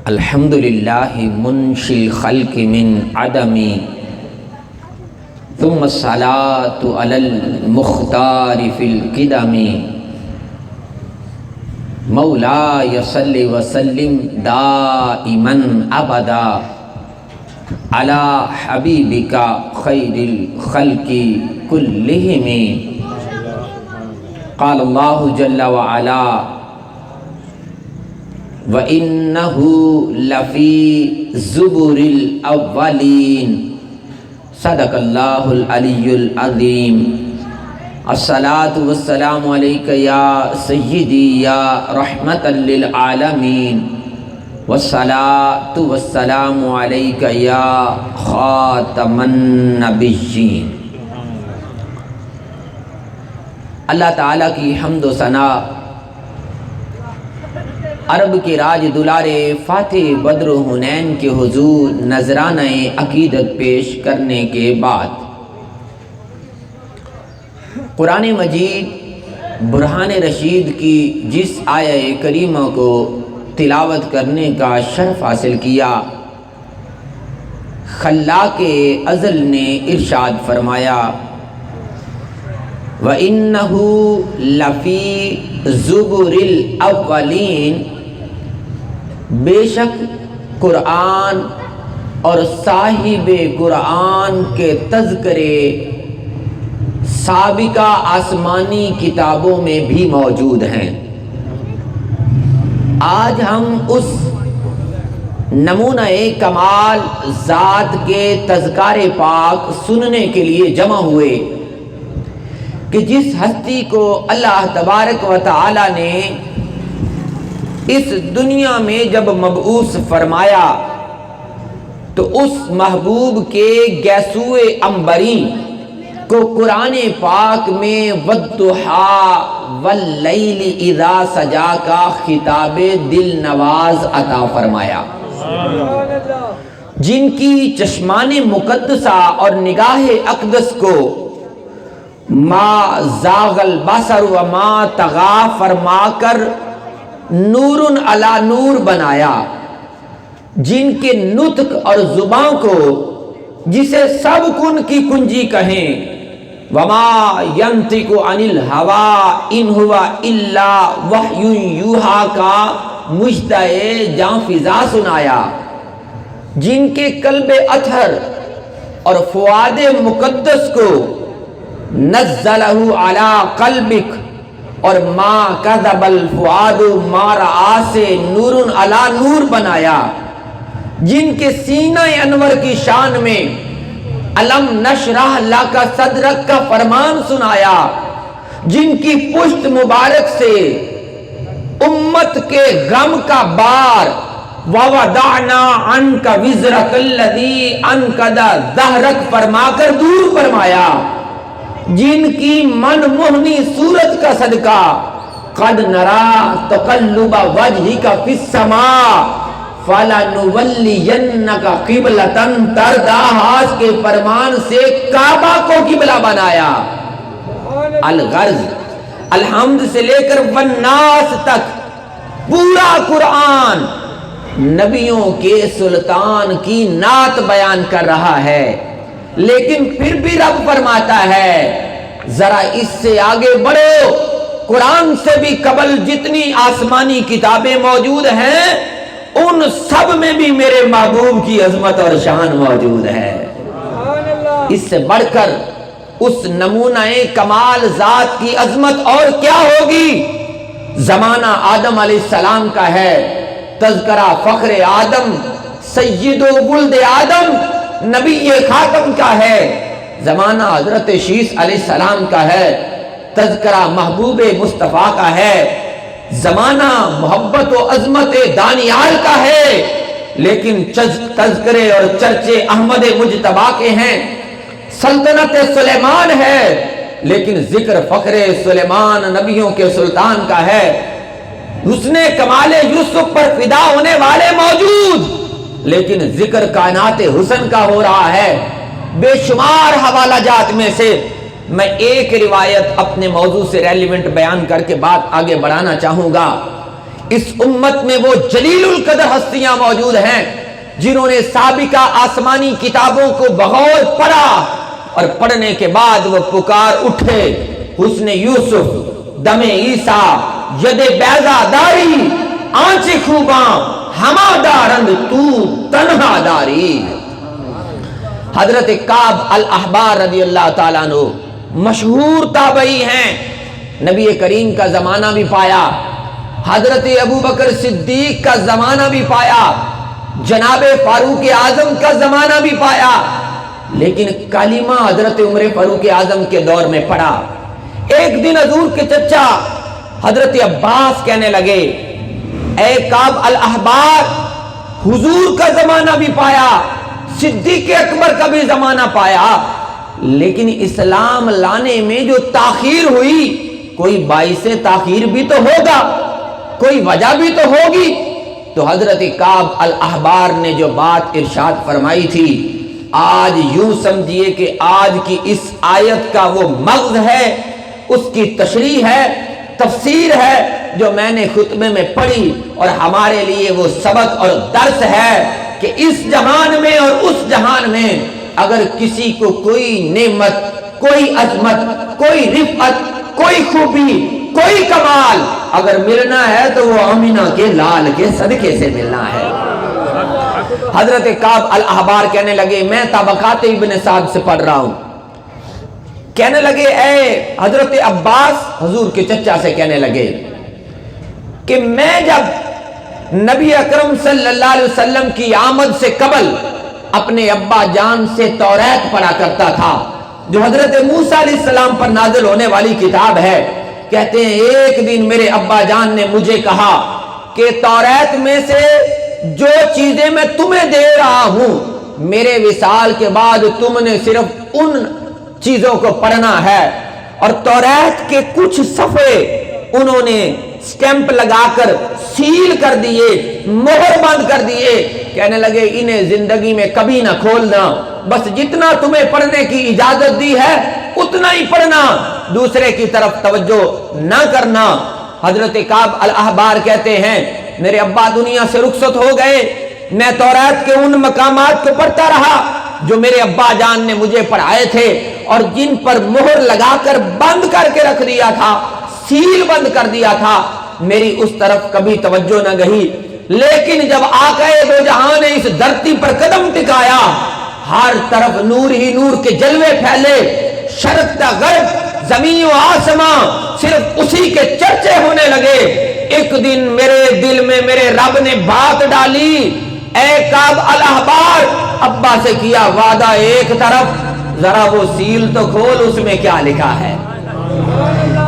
الحمد للہ منشی الخلق من عدم ثم الصلاة علی المختار فی القدم مولاي صل وسلم دائما ابدا علی حبیبک خیر الخلق کلہم قال اللہ جل وعلا وَإِنَّهُ لَفِي زُبُرِ الْأَوَّلِينَ صدق اللہ العلی العظیم الصلاة والسلام علیکہ یا سیدی یا رحمت للعالمین والصلاة والسلام علیکہ یا خاتم النبیین۔ اللہ تعالیٰ کی حمد و ثنا عرب کے راج دلارے فاتح بدر و حنین کے حضور نذرانہ عقیدت پیش کرنے کے بعد قرآن مجید برہان رشید کی جس آیہ کریمہ کو تلاوت کرنے کا شرف حاصل کیا، خلاق ازل نے ارشاد فرمایا وَإِنَّهُ لَفِي زُبُرِ الْأَوَّلِينَ، بے شک قرآن اور صاحب قرآن کے تذکرے سابقہ آسمانی کتابوں میں بھی موجود ہیں۔ آج ہم اس نمونہ کمال ذات کے تذکار پاک سننے کے لیے جمع ہوئے کہ جس ہستی کو اللہ تبارک و تعالی نے اس دنیا میں جب مبعوث فرمایا تو اس محبوب کے گیسوئے عنبری کو قرآن پاک میں وَالضُّحَىٰ وَاللَّيْلِ اِذَا سَجَا کا خطاب دل نواز عطا فرمایا، جن کی چشمان مقدسہ اور نگاہ اقدس کو ما زاغ البصر وما طغا فرما کر نور علی نور بنایا، جن کے نطق اور زبان کو جسے سب کن کی کنجی کہیں وما ینطق عن الہوی ان ہوا الا وحی یوحا کا مجدہ جاں فضا سنایا، جن کے قلب اطہر اور فؤاد مقدس کو نزلہ علی قلبک اور ما کذب الفؤاد ما رآ سے نور علی نور بنایا، جن کے سینہ انور کی شان میں الم نشرح لک صدرک کا فرمان سنایا، جن کی پشت مبارک سے امت کے غم کا بار وَوَضَعْنَا عَنْكَ وِزْرَكَ الَّذِي أَنْقَضَ ظَهْرَكَ فرما کر دور فرمایا، جن کی من موہنی صورت کا صدقہ قد نرا تقلب وجہک فی السماء فلنولینک قبلۃ ترضاہا کے فرمان سے کعبہ کو قبلہ بنایا۔ الغرض الحمد سے لے کر والناس تک پورا قرآن نبیوں کے سلطان کی نعت بیان کر رہا ہے، لیکن پھر بھی رب فرماتا ہے ذرا اس سے آگے بڑھو، قرآن سے بھی قبل جتنی آسمانی کتابیں موجود ہیں ان سب میں بھی میرے محبوب کی عظمت اور شان موجود ہے۔ اس سے بڑھ کر اس نمونہ کمال ذات کی عظمت اور کیا ہوگی؟ زمانہ آدم علیہ السلام کا ہے، تذکرہ فخر آدم سید و ولد آدم نبی خاتم کا ہے، زمانہ حضرت شیس علیہ السلام کا ہے، تذکرہ محبوب مصطفیٰ کا ہے، زمانہ محبت و عظمت دانیال کا ہے، لیکن تذکرے اور چرچے احمد مجتبیٰ کے ہیں، سلطنت سلیمان ہے، لیکن ذکر فخر سلیمان نبیوں کے سلطان کا ہے، حسن کمال یوسف پر فدا ہونے والے موجود، لیکن ذکر کائنات حسن کا ہو رہا ہے۔ بے شمار حوالہ جات میں سے میں ایک روایت اپنے موضوع سے ریلیونٹ بیان کر کے بات آگے بڑھانا چاہوں گا۔ اس امت میں وہ جلیل القدر ہستیاں موجود ہیں جنہوں نے سابقہ آسمانی کتابوں کو بغور پڑھا اور پڑھنے کے بعد وہ پکار اٹھے، حسن یوسف، دم عیسیٰ، ید بیضا داری، آنچ خوباں ہما دارند تو تنہا داری۔ حضرت کعب الاحبار رضی اللہ تعالیٰ عنہ مشہور تابعی ہیں، نبی کریم کا زمانہ بھی پایا، حضرت ابو بکر صدیق کا زمانہ بھی پایا، جناب فاروق اعظم کا زمانہ بھی پایا، لیکن کلمہ حضرت عمر فاروق اعظم کے دور میں پڑا۔ ایک دن حضور کے چچا حضرت عباس کہنے لگے، اے کعب الاحبار، حضور کا زمانہ بھی پایا، صدیق اکبر کا بھی زمانہ پایا، لیکن اسلام لانے میں جو تاخیر ہوئی، کوئی باعث تاخیر بھی تو ہوگا، کوئی وجہ بھی تو ہوگی۔ تو حضرت کعب الاحبار نے جو بات ارشاد فرمائی تھی، آج یوں سمجھیے کہ آج کی اس آیت کا وہ مغز ہے، اس کی تشریح ہے، تفسیر ہے جو میں نے خطبے میں پڑھی، اور ہمارے لیے وہ سبق اور درس ہے کہ اس جہان میں اور اس جہان میں اگر کسی کو کوئی نعمت، کوئی عظمت، کوئی رفعت، کوئی خوبی، کوئی کمال اگر ملنا ہے تو وہ آمینہ کے لال کے صدقے سے ملنا ہے۔ حضرت کعب الاحبار کہنے لگے، میں طبقات ابن سعد سے پڑھ رہا ہوں، کہنے لگے اے حضرت عباس، حضور کے چچا سے کہنے لگے کہ میں جب نبی اکرم صلی اللہ علیہ وسلم کی آمد سے قبل اپنے ابا جان سے توریت پڑھا کرتا تھا، جو حضرت موسیٰ علیہ السلام پر نازل ہونے والی کتاب ہے، کہتے ہیں ایک دن میرے ابا جان نے مجھے کہا کہ توریت میں سے جو چیزیں میں تمہیں دے رہا ہوں، میرے وصال کے بعد تم نے صرف ان چیزوں کو پڑھنا ہے۔ اور توریت کے کچھ صفحے انہوں نے سٹیمپ لگا کر سیل کر دیے، مہر بند کر دیے، کہنے لگے انہیں زندگی میں کبھی نہ کھولنا، بس جتنا تمہیں پڑھنے کی اجازت دی ہے اتنا ہی پڑھنا، دوسرے کی طرف توجہ نہ کرنا۔ حضرت کعب الاحبار کہتے ہیں میرے ابا دنیا سے رخصت ہو گئے، میں توریت کے ان مقامات کو پڑھتا رہا جو میرے ابا جان نے مجھے پڑھائے تھے اور جن پر مہر لگا کر بند کر کے رکھ دیا تھا، سیل بند کر دیا تھا، میری اس طرف کبھی توجہ نہ گئی۔ لیکن جب آقا دو جہاں نے اس دھرتی پر قدم ٹکایا، ہر طرف نور ہی نور کے جلوے پھیلے، شرق تا غرب، زمین و آسمان صرف اسی کے چرچے ہونے لگے۔ ایک دن میرے دل میں میرے رب نے بات ڈالی، اے کعب الاحبار، ابا سے کیا وعدہ ایک طرف، ذرا وہ سیل تو کھول، اس میں کیا لکھا ہے۔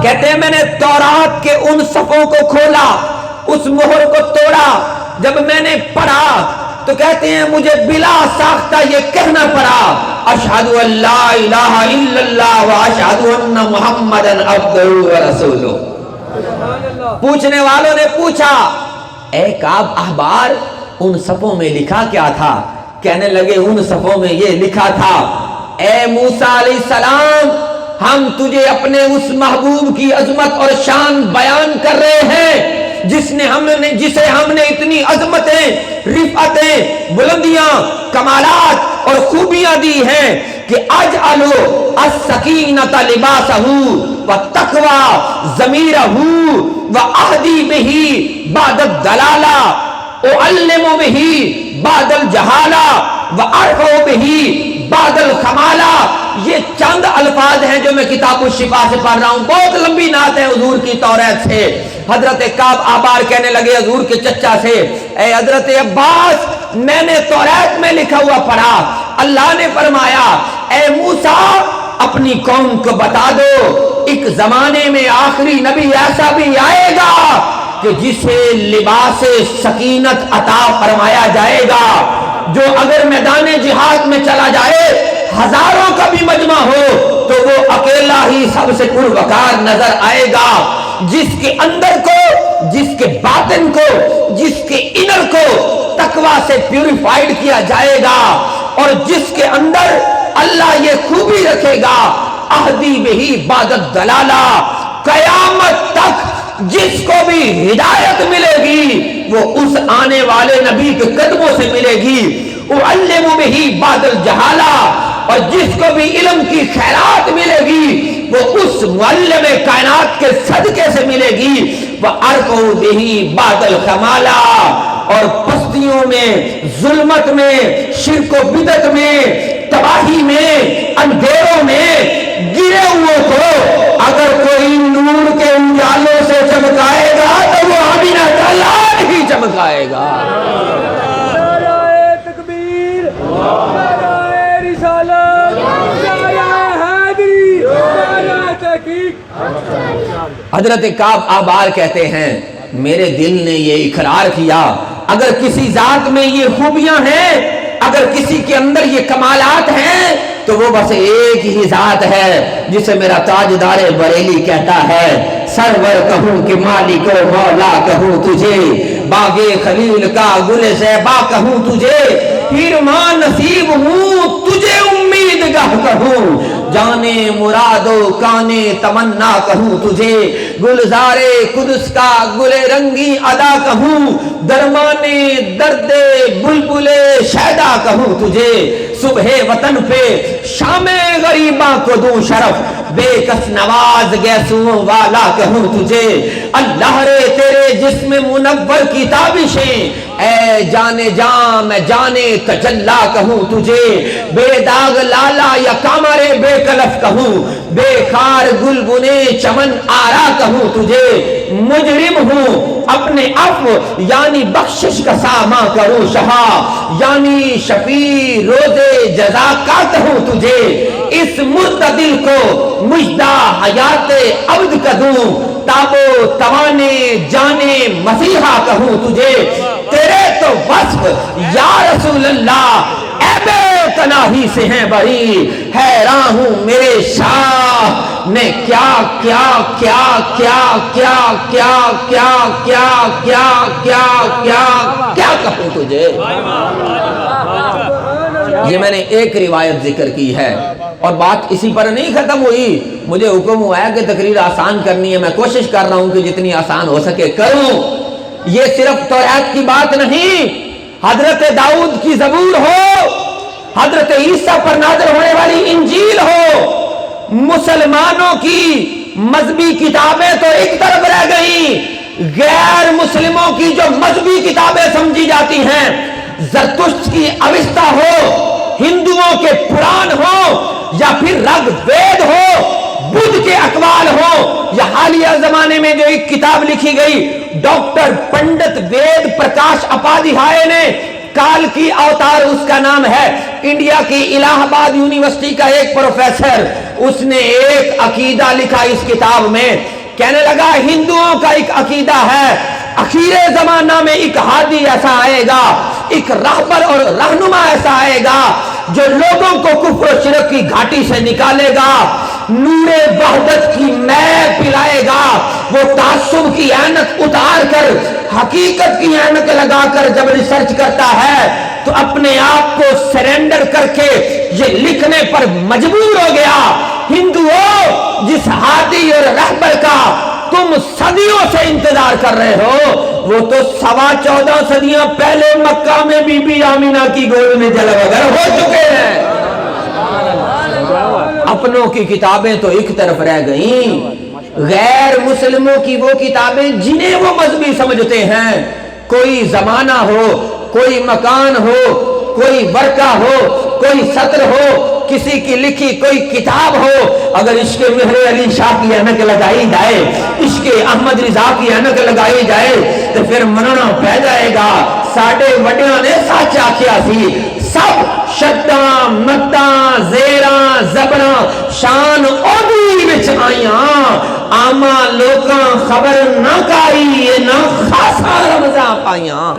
کہتے ہیں میں نے تورات کے ان صفوں کو کھولا، اس مہر کو توڑا، جب میں نے پڑھا تو کہتے ہیں مجھے بلا ساختہ یہ کہنا پڑا، اشہد ان لا الہ الا اللہ و اشہد ان محمدن عبدہ و رسولہ۔ پوچھنے والوں نے پوچھا اے کعب احبار ان صفوں میں لکھا کیا تھا؟ کہنے لگے ان صفوں میں یہ لکھا تھا، اے موسیٰ علیہ السلام، ہم تجھے اپنے اس محبوب کی عظمت اور شان بیان کر رہے ہیں جسے ہم نے اتنی عظمتیں، رفعتیں، بلندیاں، کمالات اور خوبیاں دی ہیں کہ اجعلو السکینۃ لباسہ والتقوی ضمیرہ واہدی بہ بعد الدلالہ اعلم بہ بعد الجہالہ وارفع بہ بعد الخمالہ۔ یہ چند الفاظ ہیں جو میں کتاب الشفا سے پڑھ رہا ہوں، بہت لمبی نعت ہے حضور کی توریت سے۔ حضرت کعب احبار کہنے لگے حضور کے چچا سے، اے حضرت عباس، میں نے توریت میں لکھا ہوا پڑھا، اللہ نے فرمایا اے موسیٰ اپنی قوم کو بتا دو ایک زمانے میں آخری نبی ایسا بھی آئے گا کہ جسے لباس سکینت عطا فرمایا جائے گا، جو اگر میدان جہاد میں چلا جائے ہزاروں کا بھی مجمع ہو تو وہ اکیلا ہی سب سے پروقار نظر آئے گا، جس کے اندر کو، جس کے باطن کو، جس کے انر کو تقوی سے پیوریفائیڈ کیا جائے گا، اور جس کے اندر اللہ یہ خوبی رکھے گا، اہدی بہی بعد الدلالہ، قیامت تک جس کو بھی ہدایت ملے گی وہ اس آنے والے نبی کے قدموں سے ملے گی۔ اعلم بہ بعد الجہالہ، اور جس کو بھی علم کی خیرات ملے گی وہ اس معلم کائنات کے صدقے سے ملے گی۔ وَأَرْفَعُ بِهِ بَعْدَ الْخَمَالَةِ، اور پستیوں میں، ظلمت میں، شرک و بدعت میں، تباہی میں، اندھیروں میں گرے ہوئے کو اگر کوئی نور کے اجالوں سے چمکائے گا تو وہ آمینہ کا لال ہی چمکائے گا۔ نعرہ تکبیر، نعرہ رسالت، نعرہ حیدری، نعرہ تحقیق۔ حضرت کعب آبار کہتے ہیں میرے دل نے یہ اقرار کیا اگر کسی ذات میں یہ خوبیاں ہیں، اگر کسی کے اندر یہ کمالات ہیں تو وہ بس ایک ہی ذات ہے جسے میرا تاجدار بریلی کہتا ہے، سرور کہوں کہ مالک و مولا کہوں تجھے، باغ خلیل کا گل زیبا کہوں تجھے، پیرمان نصیب ہوں تجھے امیدگاہ کہوں، جانے مراد و کانے تمنا کہوں تجھے، گلزار قدس کا گل رنگی ادا کہوں، درمانے درد بلبل شیدا کہوں تجھے، صبح وطن پہ شام غریباں کو دوں شرف، بے کس نواز گیسوں والا کہوں تجھے، اللہ رے تیرے جسم منور کی تابشیں، اے جانے جاں میں جانے تجلا کہوں تجھے، بے داغ لالا یا کامر بے کلف کہوں، بے خار گل بنے چمن آرا کہوں تجھے، مجرم ہوں اپنے عفو یعنی بخشش کا ساما کروں شہا، یعنی شفیع روزے جزا کا کہوں تجھے، اس مرتدل کو مجدہ حیات عبد کا دوں، تابو توانے جانے مسیحا کہوں تجھے، تیرے تو وصف یا رسول اللہ عیب تناہی سے ہیں بری، حیران ہوں میرے شاہ نے کیا کیا کیا کیا کیا کیا کیا کیا کیا کیا کیا کیا کہوں تجھے۔ یہ میں نے ایک روایت ذکر کی ہے اور بات اسی پر نہیں ختم ہوئی، مجھے حکم ہوا ہے کہ تقریر آسان کرنی ہے، میں کوشش کر رہا ہوں کہ جتنی آسان ہو سکے کروں۔ یہ صرف توریت کی بات نہیں، حضرت داؤد کی زبور ہو، حضرت عیسیٰ پر نازل ہونے والی انجیل ہو، مسلمانوں کی مذہبی کتابیں تو ایک طرف رہ گئیں، غیر مسلموں کی جو مذہبی کتابیں سمجھی جاتی ہیں، زرتشت کی اوستا ہو، ہندوؤں کے پران ہو، یا پھر رگ وید ہو، بدھ کے اقوال ہو، یا حالیہ زمانے میں جو ایک کتاب لکھی گئی ڈاکٹر پنڈت وید پرکاش اپادھیائے نے، کال کی اوتار اس کا نام ہے، انڈیا کی الہ آباد یونیورسٹی کا ایک پروفیسر، اس نے ایک عقیدہ لکھا اس کتاب میں، کہنے لگا ہندوؤں کا ایک عقیدہ ہے اخیر زمانہ میں ایک ہادی ایسا آئے گا، ایک راہبر اور رہنما ایسا آئے گا جو لوگوں کو کفر و شرک کی گھاٹی سے نکالے گا، نور وحدت کی میں پلائے گا، وہ تعصب کی عینت اتار کر حقیقت کی عینت لگا کر جب ریسرچ کرتا ہے تو اپنے آپ کو سرنڈر کر کے یہ لکھنے پر مجبور ہو گیا، ہندوؤں جس ہادی اور رہبر کا تم صدیوں سے انتظار کر رہے ہو وہ تو 14.25 صدیاں پہلے مکہ میں بی بی آمینہ کی گود میں جل وگر ہو چکے ہیں۔ اپنوں کی کتابیں تو ایک طرف رہ گئیں، غیر مسلموں کی وہ کتابیں جنہیں وہ مذہبی سمجھتے ہیں، کوئی زمانہ ہو، کوئی مکان ہو، کوئی ورقہ ہو، کوئی سطر ہو، کسی کی لکھی کوئی کتاب ہو، اگر عشق مہر علی شاہ کی اینک لگائی جائے، عشق احمد رضا کی اینک لگائی جائے تو پھر مننا پہ جائے گا۔ ساڑھے وڈیاں نے سچ آکھیا سی، سب شداں مداں زیراں زبراں شان اودی وچ آئیاں، آما لوکاں خبر نہ کائی نہ خاصا رمضاں پائیاں۔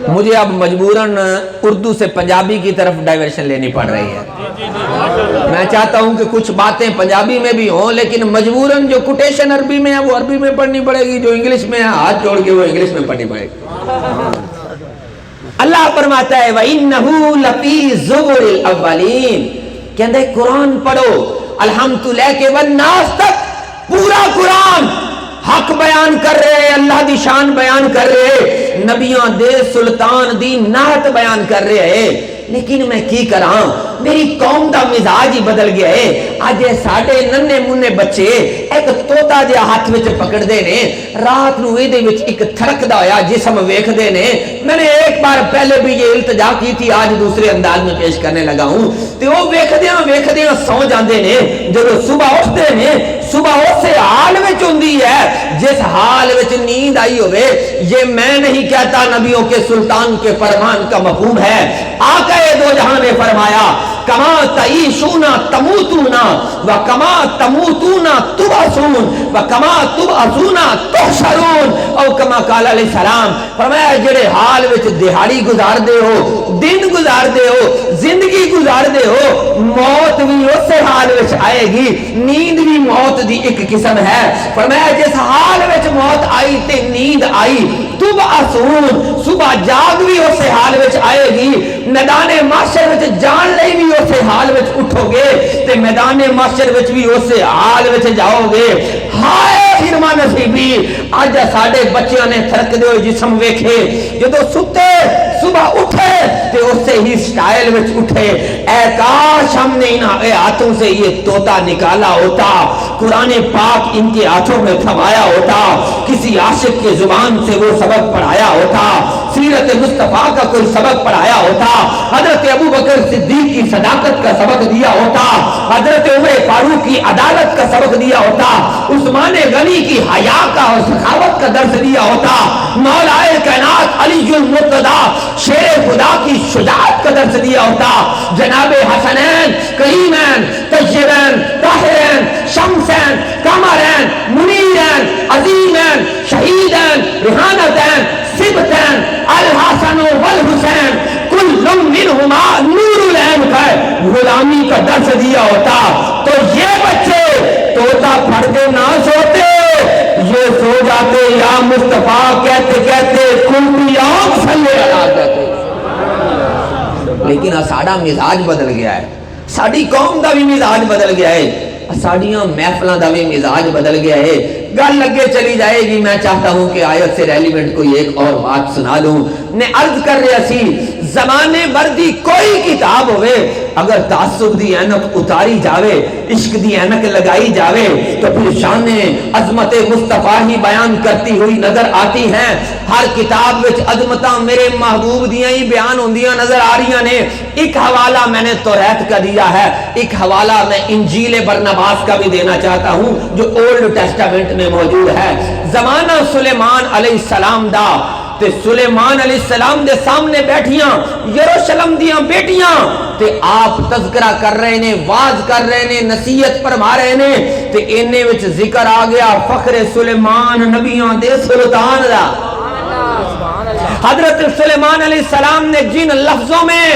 مجھے اب مجبوراً اردو سے پنجابی کی طرف ڈائیورشن لینی پڑ رہی ہے، میں چاہتا ہوں کہ کچھ باتیں پنجابی میں بھی ہوں لیکن مجبوراً جو کوٹیشن عربی میں ہے وہ عربی میں پڑھنی پڑے گی، جو انگلش میں ہے ہاتھ جوڑ کے وہ انگلش میں پڑھنی پڑے گی۔ اللہ فرماتا ہے وَإِنَّهُ لَفِي زُبُرِ الْأَوَّلِينَ، کہندے قرآن پڑھو الحمدللہ کے والناس تک، پورا قرآن حق بیان کر رہے ہیں، اللہ دی شان بیان کر رہے، نبیاں دے سلطان دی نعت بیان کر رہے، لیکن میں کی کراں، میری قوم دا مزاج ہی بدل گیا ہے۔ آج ساڈے ننے منے بچے ایک توتا جہا ہاتھ وچ پکڑ دے نے، رات نو اے دے وچ ایک تھرکدا ہویا جسم ویکھ دے نے۔ میں نے ایک بار پہلے بھی یہ التجا کی تھی، آج دوسرے انداز میں پیش کرنے لگا ہوں، تے وہ ویکھدیاں سو جاندے نے۔ جدوں صبح اٹھدے نے، صبح اسے حال وچ ہوندی ہے جس حال وچ نیند آئی ہوئے۔ یہ میں نہیں کہتا، نبیوں کے سلطان کے فرمان کا مفہوم ہے۔ آقا دو جہاں نے فرمایا کما تعیشون تموتون و کما تموتون تبعثون و کما تبعثون تحشرون، او کما قال علیہ السلام، فرمایا جڑے حال وچ دہاڑی گزار دے ہو، دن گزار دے ہو، زندگی گزار دے ہو، موت بھی اسی حال وچ آئے گی۔ نیند بھی موت دی ایک قسم ہے۔ فرمایا جس حال وچ موت آئی تے نیند آئی، تبعثون، صبح جاگ بھی اسی حال وچ آئے گی، میدان محشر وچ جان لئی بھی اسی حال وچ اٹھو گے تے میدان محشر وچ بھی اسی حال وچ جاؤ گے۔ ہائے فرما نصیبی، آج ساڈے بچیاں نے تھرک دے ہوئے جسم ویکھے، جدو ستے صبح اٹھے تے اسے ہی سٹائل وچ اٹھے۔ اے کاش ہم نے ان ہاتھوں سے یہ طوطا نکالا ہوتا، قرآن پاک ان کے ہاتھوں میں تھمایا ہوتا، کسی عاشق کے زبان سے وہ سبق پڑھایا ہوتا، سیرت مصطفیٰ کا کوئی سبق پڑھایا ہوتا، حضرت ابو بکر صدیق کی صداقت کا سبق دیا ہوتا، حضرت عمر فاروق کی عدالت کا سبق دیا ہوتا، عثمان غنی کی حیا کا اور سخاوت کا درس دیا ہوتا، مولا کائنات علی المرتضیٰ شیر خدا کی شجاعت کا درس دیا ہوتا، جناب حسنین کریمین طیبین طاہرین شمسین قمرین منیرین عظیمین شہیدین ریحانتین سبتین الحسن والحسین کل منہما نور العین کا غلامی کا درس دیا ہوتا، تو یہ بچے طوطا پڑھ کے نہ سوتے، یہ سو جاتے یا مصطفیٰ کہتے کہتے کلبی آنکھ سلے اڑا جاتے۔ لیکن ساڈا مزاج بدل گیا ہے، ساڈی قوم دا بھی مزاج بدل گیا ہے، ساڈیاں محفلاں دا بھی مزاج بدل گیا ہے۔ گل لگے چلی جائے گی، میں چاہتا ہوں کہ آیت سے ریلیونٹ کوئی ایک اور بات سنا دوں۔ میں عرض کر رہا سی، زمانے بھر دی کوئی کتاب ہوئے، اگر تعصب دی اینک اتاری جاوے، عشق دی اینک لگائی جاوے، تو پھر شان عظمت مصطفیٰ ہی بیان کرتی ہوئی نظر آتی ہیں۔ ہر کتاب وچ عظمتاں میرے محبوب دیاں ہی بیان ہوندیاں نظر آ رہی نے۔ ایک حوالہ میں نے توریت کا دیا ہے، ایک حوالہ میں انجیل برنباس کا بھی دینا چاہتا ہوں جو اولڈ ٹیسٹامنٹ میں موجود ہے۔ زمانہ سلیمان علیہ السلام دا، تے سلیمان علیہ السلام دے سامنے بیٹھیاں یروشلم دیاں بیٹیاں، تے آپ تذکرہ کر رہے نے، واز کر رہے نے، نصیحت فرما رہے نے، تے اینے وچ ذکر آ گیا فخر سلیمان نبیاں دے سلطان دا۔ حضرت سلیمان علیہ السلام نے جن لفظوں میں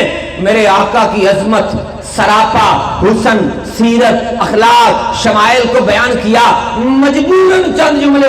میرے آقا کی عظمت، سراپا، حسن، سیرت، اخلاق، شمائل کو بیان کیا، مجبوراً چند جملے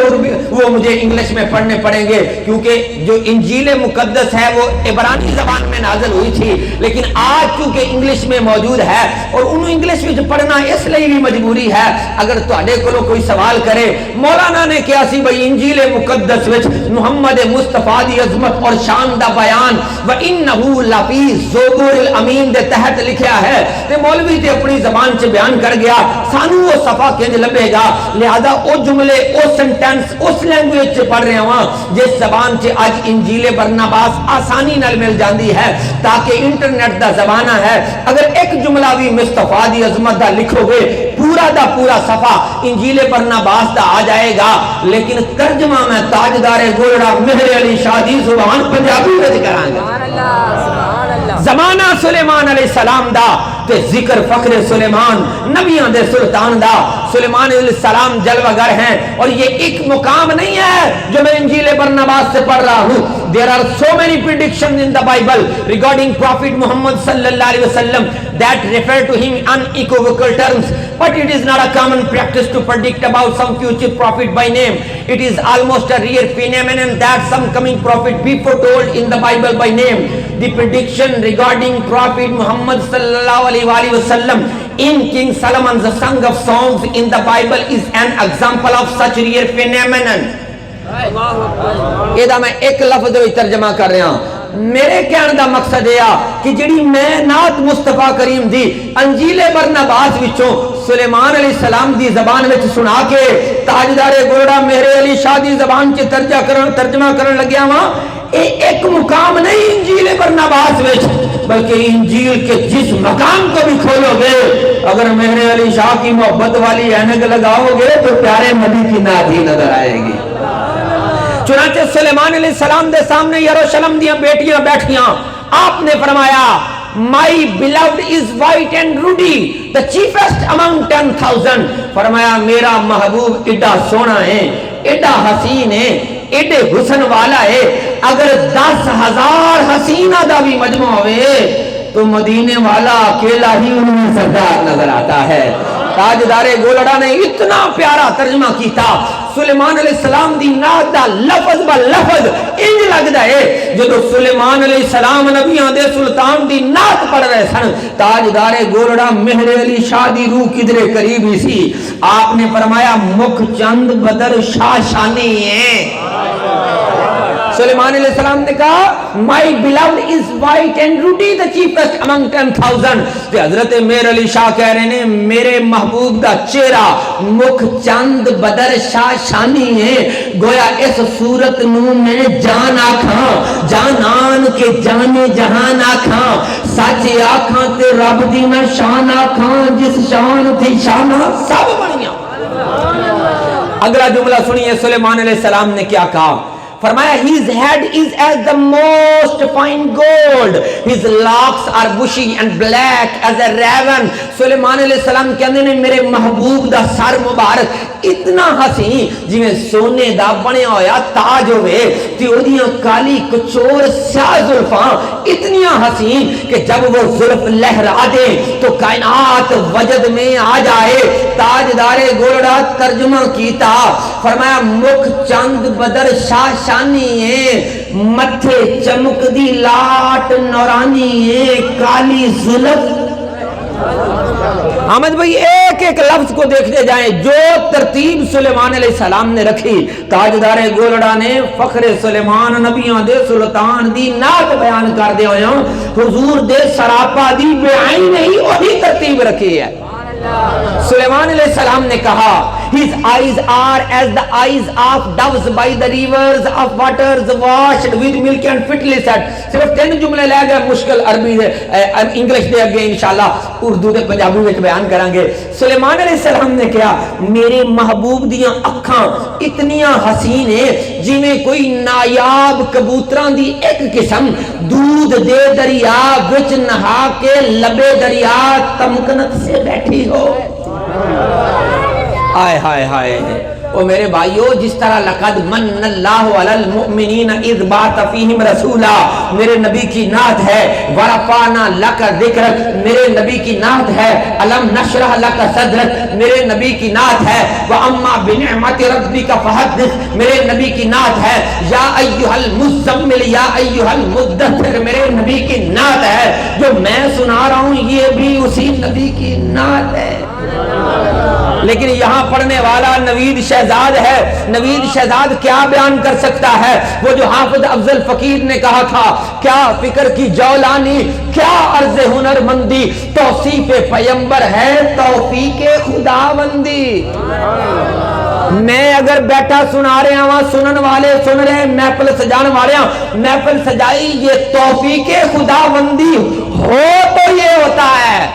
وہ مجھے انگلش میں پڑھنے پڑیں گے، کیونکہ جو انجیل مقدس ہے وہ عبرانی زبان میں نازل ہوئی تھی، لیکن آج چونکہ انگلش میں موجود ہے اور انہوں انگلش میں پڑھنا اس لیے بھی مجبوری ہے۔ اگر تواڈے کولوں کوئی سوال کرے مولانا نے کیا سی بھئی انجیل مقدس وچ محمد مصطفیٰ دی عظمت اور شان دا بیان وَإِنَّهُ لَفِي الزُّبُرِ الْأَمِينَ دے تحت لکھیا ہے، تے مولوی تے اپنی زبان سے بیان کر گیا، سانو وہ صفحہ کنج لبے گا، لہذا او جملے او سنٹینس اس لینگویج سے پڑھ رہے ہاں جس زبان سے آج انجیل برنباس آسانی نال مل جاندی ہے، تاکہ انٹرنیٹ دا زمانہ ہے، اگر ایک جملہ بھی مصطفیٰ دی عظمت دا لکھو گے پورا دا پورا صفحہ انجیل برنباس دا آ جائے گا، لیکن ترجمہ میں تاجدار گولڑا مہر علی شاہ دی زبان پنجابی وچ کران گا۔ زمانہ سلیمان علیہ السلام دا تے ذکر فخر سلیمان نبیان دے سلطان دا۔ سلیمان علیہ السلام جلوہ گر ہیں، اور یہ ایک مقام نہیں ہے جو میں انجیل برنباس سے پڑھ رہا ہوں۔ There are so many predictions in the Bible regarding Prophet Muhammad sallallahu alaihi wasallam that refer to him in unequivocal terms, but it is not a common practice to predict about some future prophet by name. It is almost a rare phenomenon that some coming prophet be foretold in the Bible by name. The prediction regarding Prophet Muhammad sallallahu alaihi wasallam in King Solomon's Song of Songs in the Bible is an example of such rare phenomenon. یہ میں ایک لفظ ترجمہ کر رہا ہوں. میرے کہنے دا مقصد یہ کہ جڑی میں نعت مصطفیٰ کریم دی انجیل برنباس وچوں سلیمان علیہ السلام دی زبان وچ سنا کے تاجدار گولڑا مہر علی شاہ دی زبان چ ترجمہ کرن لگیا ہاں. ایک مقام نہیں انجیل برنباس وچ بلکہ انجیل کے جس مقام کو بھی کھولو گے اگر مہر علی شاہ کی محبت والی اینک لگاؤ گے تو پیارے نبی کی نعت ہی نظر آئے گی. چنانچہ سلیمان علیہ السلام دے سامنے یروشلم دیاں بیٹیاں بیٹھیاں. آپ نے فرمایا My beloved is white and ruddy, the chiefest among 10,000. فرمایا میرا محبوب ایڈا سونا ہے, ایڈا حسین ہے, ایڈے حسن والا ہے. اگر 10,000 حسینہ دا بھی مجموع ہوئے تو مدینے والا اکیلا ہی ان میں سردار نظر آتا ہے. تاجدار گولڑا نے اتنا پیارا ترجمہ کیتا. سلیمان علیہ السلام دی نعت دا لفظ با لفظ انج لگدا ہے جدو سلیمان علیہ السلام نبیاں دے سلطان دی نعت پڑھ رہے سن. تاجدار گولڑا مہر علی شاہ دی روح کدرے قریب ہی سی. آپ نے فرمایا مکھ چند بدر شاہ شانی ہیں. سلیمان علیہ السلام نے کہا My beloved is white and ruddy, the chiefest among 10,000. کہ حضرت مہر علی شاہ کہہ رہے ہیں میرے محبوب دا چہرہ مکھ چند بدر شاہ شانی ہے. گویا اس صورت نو میں جان آکھاں, جانان کے جانے جہان آکھاں, سچ آکھاں تے رب دی میں شان آکھاں, جس شان تھی شانہ سب بڑیاں. اگلا جملہ سنیے سلیمان علیہ السلام نے کیا کہا. فرمایا his head is as the most fine gold, his locks are bushy and black as a raven. سلیمان علیہ السلام کہندے نے میرے محبوب دا سر مبارک اتنا حسین جویں سونے دا بنیا ہویا تاج ہوئے تے اودیاں کالی کچور سیاہ زلفاں اتنیاں حسین کہ جب وہ زلف لہرا دے تو کائنات وجد میں آ جائے. تاجدار گولڑا ترجمہ کیتا. فرمایا مکھ چند بدر شاہ شانی ہے, متھے چمک دی لاٹ نورانی ہے, کالی زلف. احمد بھائی ایک ایک لفظ کو دیکھتے جائیں جو ترتیب سلیمان علیہ السلام نے رکھی. تاجدار گولڑا نے فخر سلیمان نبیوں دے سلطان دی نعت بیان کر دے ہوئے حضور دے سراپا دی بے عین نہیں وہی ترتیب رکھی ہے. سلیمان علیہ السلام نے کہا his eyes are as the eyes of doves by the rivers of waters washed with milk and fitly said. صرف 3 جملے لے گئے, مشکل عربی دے انگلش دے اگے انشاءاللہ اردو دے پنجابی وچ بیان کریں گے. سلیمان علیہ السلام نے کہا میرے محبوب دیاں اکھاں اتنیاں حسین ہیں جویں کوئی نایاب کبوتراں دی ایک قسم دودھ دے دریا وچ نہا کے لبے دریا تمکنت سے بیٹھی ہو. آئے ہائے ہائے. او میرے بھائیو جس طرح لقد من اللہ علی المؤمنین اذ بعث فیہم رسولا میرے نبی کی نعت ہے. ورفعنا لک ذکرک میرے نبی کی نعت ہے. الم نشرح لک صدرک میرے نبی کی نعت ہے. واما بنعمت ربک فحدث میرے نبی کی نعت ہے. یا ایھا المزمل یا ایھا المدثر میرے نبی کی نعت ہے. جو میں سنا رہا ہوں یہ بھی اسی نبی کی نعت ہے. لیکن یہاں پڑھنے والا نوید شہزاد ہے. نوید شہزاد کیا بیان کر سکتا ہے؟ وہ جو حافظ افضل فقیر نے کہا تھا کیا فکر کی جولانی, کیا عرض ہنر مندی, توصیف پیمبر ہے توفیق خداوندی. میں اگر بیٹھا سنا رہے ہیں سنن والے سن رہے ہیں, محفل سجان والے ہیں محفل سجائی, یہ توفیق خداوندی ہو تو یہ ہوتا ہے.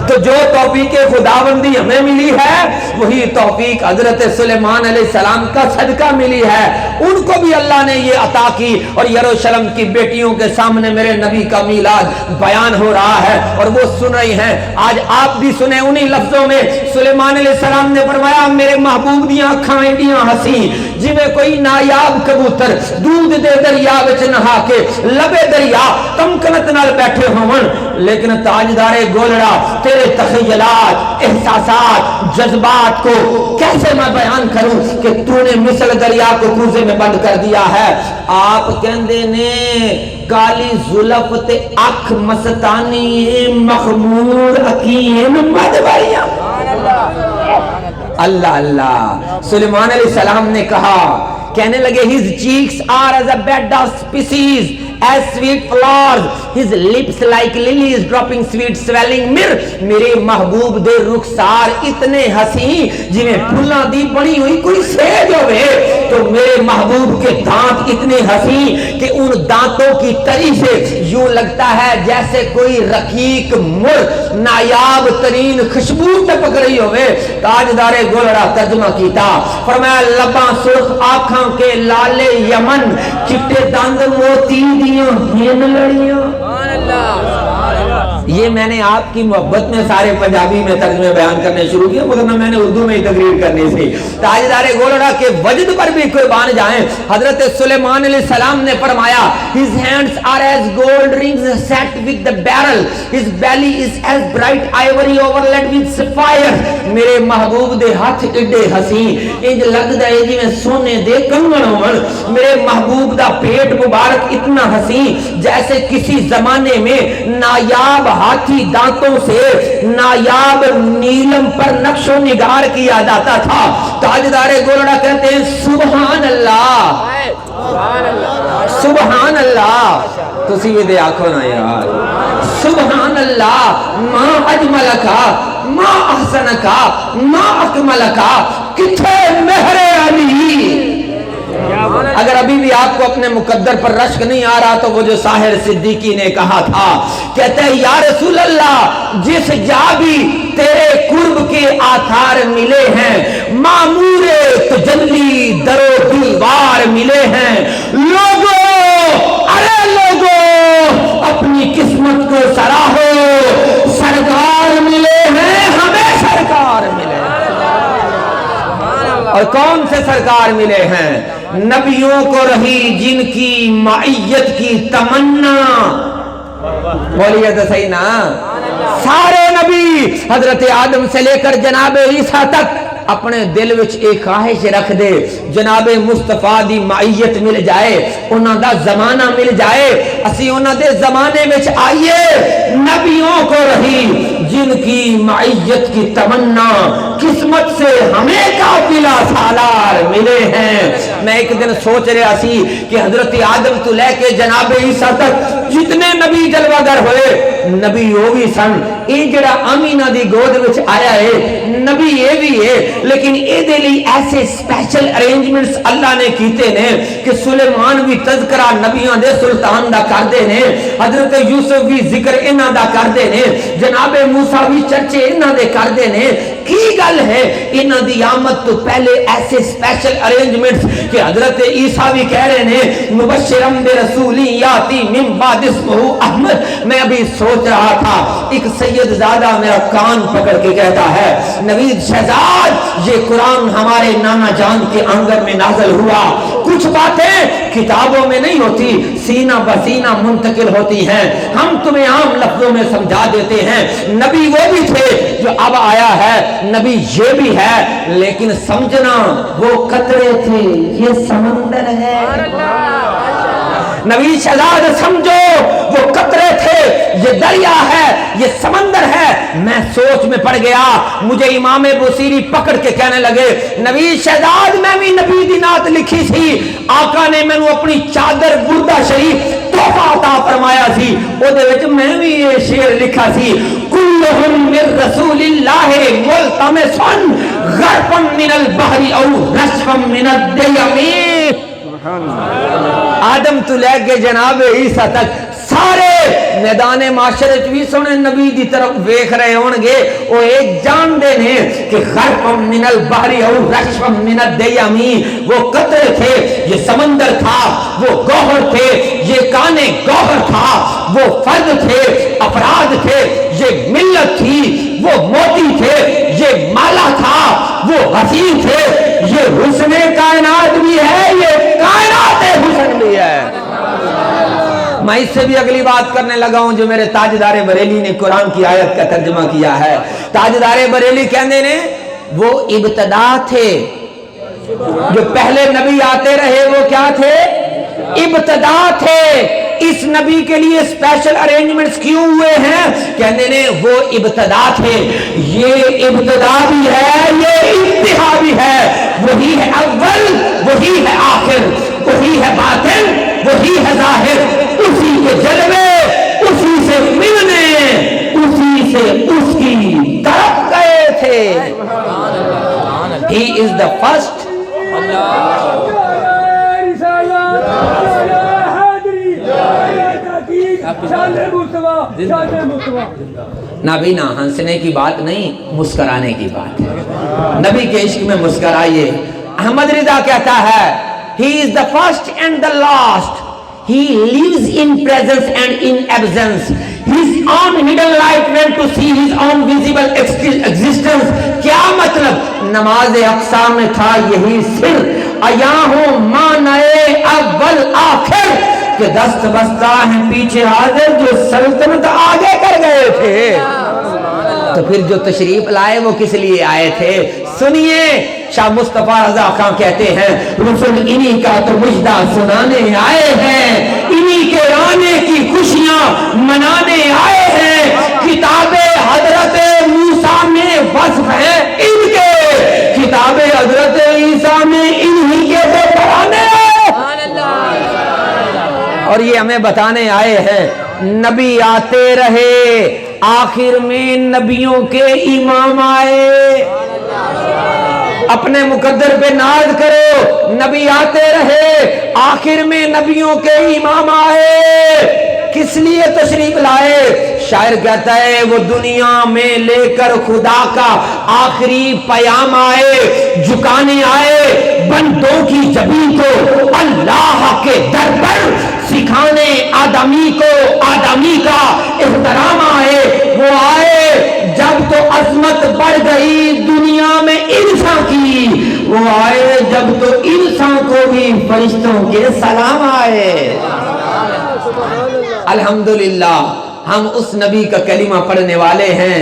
تو جو توفیق خداوندی ہمیں ملی ہے وہی توفیق حضرت سلیمان علیہ السلام کا صدقہ ملی ہے. ان کو بھی اللہ نے یہ عطا کی اور یروشلم کی بیٹیوں کے سامنے میرے نبی کا میلاد بیان ہو رہا ہے اور وہ سن رہی ہیں. آج آپ بھی سنیں انہی لفظوں میں. سلیمان علیہ السلام نے فرمایا میرے محبوب دیاں اکھاں ایڈیاں حسین جویں کوئی نایاب کبوتر دودھ دے دریا وچ نہا کے لبے دریا تمکنت نال بیٹھے ہون. لیکن تاجدار گولڑا تیرے تخیلات احساسات جذبات کو کیسے میں بیان کروں کہ تو نے مثل دریا کو کوزے میں بند کر دیا ہے. آپ کہندے نے کالی زلف تے اکھ مستانی مخمور اکیم مدبریاں. اللہ اللہ. سلیمان علیہ السلام نے کہا کہنے لگے his cheeks are as a bed of species as sweet flowers, his lips like lilies dropping sweet swelling myrrh. میرے محبوب دے رخسار اتنے حسین جویں پھلاں دی بنی ہوئی کوئی سیج ہوئے، تو میرے محبوب کے دانت اتنے حسین کہ ان دانتوں کی تری سے یوں لگتا ہے جیسے کوئی رقیق مر نایاب ترین خوشبو ٹپک رہی ہوئے. تاجدار گولڑا ترجمہ کیتا، فرمایا لباں سرخ آنکھاں کے لالے یمن، چٹے دند موتی دیاں ہین لڑیاں. یہ میں نے آپ کی محبت میں سارے پنجابی میں ترجمے بیان کرنے شروع کیا، مگر میں نے اردو میں ہی تقریر کرنی تھی. تاجدار گولڑا کے وجد پر بھی قربان جائیں. حضرت سلیمان علیہ السلام نے فرمایا his hands are as gold rings set with the beryl, his belly is as bright ivory overlaid with sapphire. میرے محبوب دے ہاتھ ایڈے حسین انج لگدا ہے جویں سونے دے کنگن ہون. میرے محبوب دا پیٹ مبارک اتنا حسین جیسے کسی زمانے میں نایاب ہاتھی دانتوں سے نایاب نیلم پر نقش و نگار کیا جاتا تھا. تاجدار گولڑا کہتے ہیں سبحان اللہ، سبحان اللہ. تسی بھی دے آنکھوں نا یار، سبحان اللہ. ما اجملکا، ما احسنکا، ما اکملکا، کتھے مہر علی. اگر ابھی بھی آپ کو اپنے مقدر پر رشک نہیں آ رہا تو وہ جو ساحر صدیقی نے کہا تھا، کہتے ہیں یا رسول اللہ جس جا بھی تیرے قرب کے آثار ملے ہیں، معمور تجلی در و دیوار ملے ہیں. لوگوں ارے لوگوں اپنی قسمت کو سراہو، سرکار ملے ہیں ہمیں، سرکار ملے ہیں. اور کون سے سرکار ملے ہیں؟ نبیوں کو رہی جن کی معیت کی تمنا. بولیے تو صحیح نا. سارے نبی حضرت آدم سے لے کر جناب عیسیٰ تک اپنے دل وچ ایک خواہش رکھ دے جناب مصطفیٰ دی معیت مل جائے، انہاں دا زمانہ مل جائے، اسی انہاں دے زمانے وچ آئیے. نبیوں کو رہی جن کی معیت کی تمنا، قسمت سے ہمیں قافلہ سالار ملے ہیں. میں ایک دن سوچ رہا سی کہ حضرت آدم تو لے کے جناب عیسیٰ تک جتنے نبی جلوہ گر ہوئے، نبی وہ بھی سن. یہ جڑا آمینہ دی گود وچ آیا ہے نبی یہ بھی ہے، لیکن اے دے لئی ایسے سپیشل ارینجمنٹس اللہ نے کیتے نے کہ سلیمان بھی تذکرہ نبیاں دے سلطان دا کر دے نے، حضرت یوسف بھی ذکر انہاں دا کر دے نے، جناب موسیٰ بھی چرچے انہاں دے کر دے نے. کی گل ہے انہاں دی آمد تو پہلے ایسے سپیشل ارینجمنٹس کہ حضرت عیسیٰ بھی کہہ رہے ہیں مبشرم برسولی یاتی من بعد اسمہ احمد. میں ابھی سوچ رہا تھا ایک سید زادہ میرا کان پکڑ کے کہتا ہے نوید شہزاد یہ قرآن ہمارے نانا جان کے آنگن میں نازل ہوا. کچھ باتیں کتابوں میں نہیں ہوتی، سینہ بسینہ منتقل ہوتی ہیں، ہم تمہیں عام لفظوں میں سمجھا دیتے ہیں. نبی وہ بھی تھے جو اب آیا ہے، نبی یہ بھی ہے، لیکن سمجھنا وہ قطرے تھے یہ سمندر ہے. نبی شہزاد سمجھو وہ قطرے تھے یہ دریا ہے یہ سمندر ہے. میں سوچ میں پڑ گیا، مجھے امام بصیری پکڑ کے کہنے لگے نبی شہزاد میں بھی نبی دی نعت لکھی سی، آقا نے میں اپنی چادر بردہ شریف تحفہ عطا فرمایا سی، او دے وچ میں بھی یہ شعر لکھا سی کلہم من رسول اللہ ملتمسن غرفا من البحر او رشفا من الدیم. آدم تو لے کے جناب عیسیٰ تک سارے میدان معاشرے بھی سونے نبی دی طرف ویکھ رہے ہون گے، وہ ایک جان دے نے کہ غرق من البحر او رشف من الدیم، وہ قطرے تھے یہ سمندر تھا، وہ گوہر تھے یہ کانے گوہر تھا، وہ فرد تھے افراد تھے یہ ملت تھی، وہ موتی تھے یہ مالا تھا، وہ حسین تھے یہ حسن کائنات بھی ہے، یہ کائنات حسن بھی ہے. میں اس سے بھی اگلی بات کرنے لگا ہوں جو میرے تاجدار بریلی نے قرآن کی آیت کا ترجمہ کیا ہے. تاجدار بریلی کہنے نے وہ ابتدا تھے، جو پہلے نبی آتے رہے وہ کیا تھے؟ ابتدا تھے. اس نبی کے لیے اسپیشل ارینجمنٹس کیوں ہوئے ہیں؟ کہنے نے وہ ابتدا تھے، یہ ابتدا بھی ہے یہ انتہا بھی ہے، وہی ہے اول وہی ہے آخر، وہی ہے باطن، وہی ہے ظاہر، اسی کے جلوے، اسی سے ملنے، اسی سے اس کی طرف گئے تھے. He is the first. نابینا ہنسنے کی بات نہیں، مسکرانے کی بات ہے. نبی کے عشق میں مسکرائیے. احمد رضا کہتا ہے He is the first and the last. He lives in presence and in absence. His own hidden light went to see his own visible existence. کیا مطلب؟ نماز اقصا میں تھا یہی سر، عیاں ہوں مانعے اول آخر، کہ دست بستہ ہیں پیچھے حاضر جو سلطنت آگے کر گئے تھے. تو پھر جو تشریف لائے وہ کس لیے آئے تھے؟ سنیے شاہ مصطفیٰ رضا خان کہتے ہیں رسول انہی کا تو مجدہ سنانے آئے ہیں، انہی کے آنے کی خوشیاں منانے آئے ہیں. کتاب حضرت موسیٰ میں وصف ہے ان کے، کتاب حضرت عیسیٰ میں انہی کے وہ پڑھانے اور یہ ہمیں بتانے آئے ہیں نبی آتے رہے، آخر میں نبیوں کے امام آئے. اپنے مقدر پہ ناز کرو، نبی آتے رہے، آخر میں نبیوں کے امام آئے. کس لیے تشریف لائے؟ شاعر کہتا ہے وہ دنیا میں لے کر خدا کا آخری پیام آئے، جھکانے آئے بندوں کی جبین کو اللہ کے در پر، سکھانے آدمی کو آدمی کا احترام آئے. وہ آئے جب تو عظمت بڑھ گئی دنیا میں انسان کی، وہ آئے جب تو انسان کو بھی فرشتوں کے سلام آئے. الحمدللہ ہم اس نبی کا کلمہ پڑھنے والے ہیں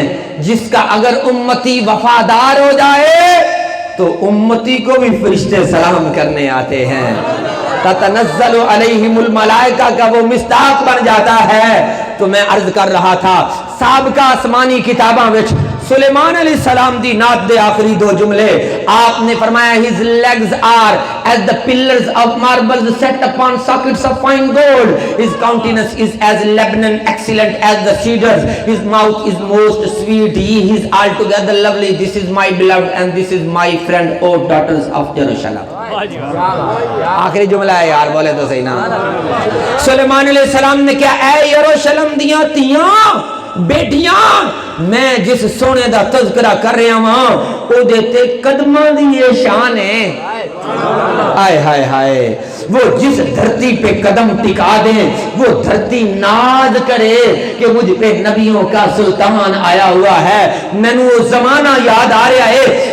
جس کا اگر امتی وفادار ہو جائے تو امتی کو بھی فرشتے سلام کرنے آتے ہیں. تتنزل علیہم الملائکہ کا وہ مصداق بن جاتا ہے. تو میں عرض کر رہا تھا سابقہ آسمانی کتاباں وچ سلیمان علیہ السلام دی نعت دے آخری دو جملے آپ نے فرمایا his legs are as the pillars of marble set upon sockets of fine gold, his countenance is as Lebanon excellent as the cedars, his mouth is most sweet, he is altogether lovely, this is my beloved and this is my friend, O daughters of Jerusalem. آخری جملہ ہے یار، بولے تو صحیح نا. سلیمان علیہ السلام نے کیا اے یروشلم دیاں تیاں بیٹیاں، میں جس سونے دا تذکرہ کر رہا ہوں او دیتے قدمہ دیئے شان ہے. آئے ہائے ہائے، وہ جس دھرتی پہ قدم ٹکا دیں وہ دھرتی ناز کرے کہ مجھ پہ نبیوں کا سلطان آیا ہوا ہے. میں نے وہ زمانہ یاد آ رہا ہے